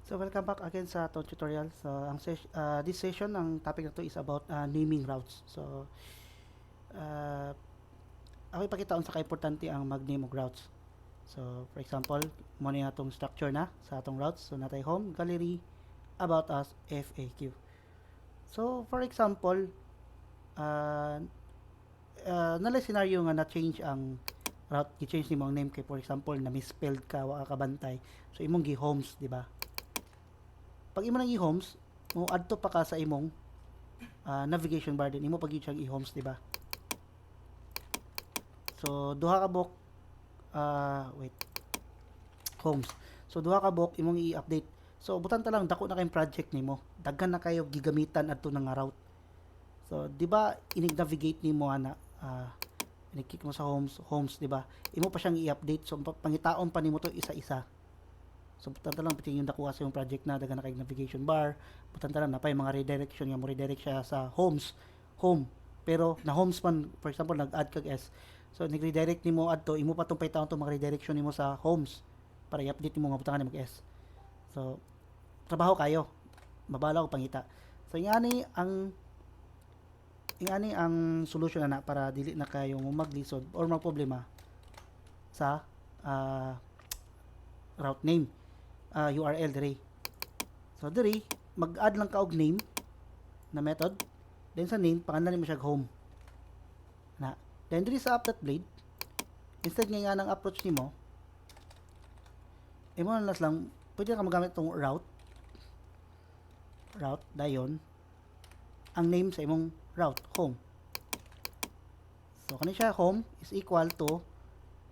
So welcome back again sa itong tutorial. So this session, ang topic na to is about naming routes. So ako ipakita sa ka-importante ang mag-name og routes. So for example, mo na itong structure na sa atong routes. So natay home, gallery, about us, FAQ. So for example, nalay scenario nga na-change ang route, i-change ni mo ang name kay for example na misspelled ka, wa ka bantay. So imong gi-homes, di ba? Pag imo nang i-homes, mo adto pa ka sa imong navigation bar din imo pag siyang i-homes, di ba? So duha ka book homes. So duha ka book imong i-update. So butan ta lang dako na kay project nimo. Daghan na kayo gigamitan adto nga route. So di ba inig-navigate nimo ana i-click mo sa homes, di ba? Imo pa siyang i-update. So pangitaon pa nimo to isa-isa. So butan ta lang piting yung nakuha sa yung project na daga na kay navigation bar, butan ta lang na pa yung mga redirection nga mo redirect siya sa home. Pero na homes man, for example nag-add kag S. So nag-redirect nimo adto, imo pa tong paytaon tong mga redirection nimo sa homes para i-update nimo nga butangan mag S. So trabaho kayo. Mabala ko pangita. So ingani ang solution na para dili na kayo maglisod or mga problema sa route name. URL diri. So diri mag-add lang ka og name na method. Then sa name pangalan mo siya home. Na. Then diri sa app.blade instead nga nang approach nimo imo na lang pwede ka magamit tong route dayon ang name sa imong route home. So kani siya home is equal to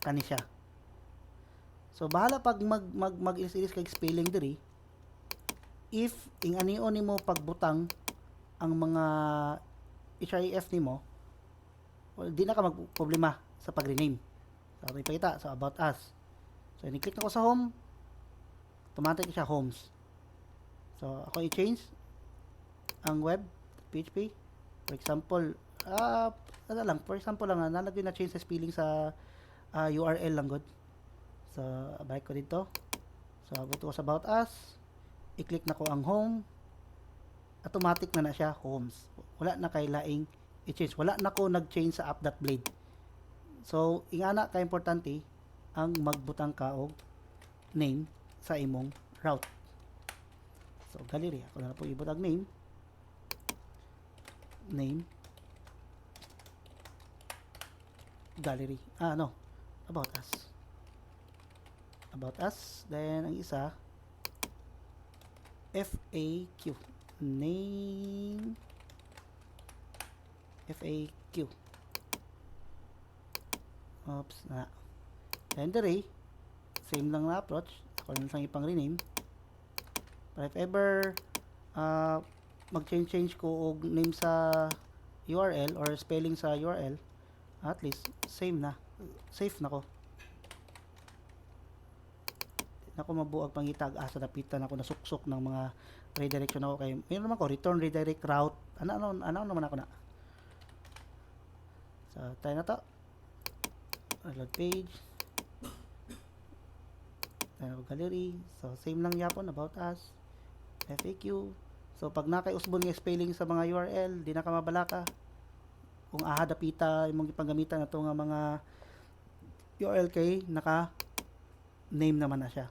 kani siya. So bahala pag mag-ilis kay spelling diri if anion nimo pagbutang ang mga href nimo, well, di na ka magproblema sa pag-rename. So ipakita sa about us. So ni-click na ko sa home, automatic siya homes. So ako i-change ang web PHP. For example, for example lang nalagay na change sa spelling sa URL lang god. So, balik ko dito. So, buto ko sa about us. I-click na ko ang home. Automatic na siya homes. Wala na kay laing i-change. Wala na ko nag-change sa app.blade. So, ingana ka importante ang magbutang ka og name sa imong route. So, gallery. Ako na po ibutang name. Gallery. About us. Then ang isa FAQ, name FAQ. Oops na. Then diri same lang na approach. Ako lang sang ipang rename. But if ever mag-change ko og name sa URL or spelling sa URL, at least safe na ko. Nako mabuag pangitag asa dapitan ako nasuksok ng mga redirection ako kay mayroon naman ko return redirect route ano naman ako na. So tayo na to reload page tayo gallery. So same lang yapon about us FAQ. So pag nakay usbon nga spelling sa mga URL di na ka mabalaka kung aha dapita imong gipangamitan ato nga mga URL kay naka name naman na siya.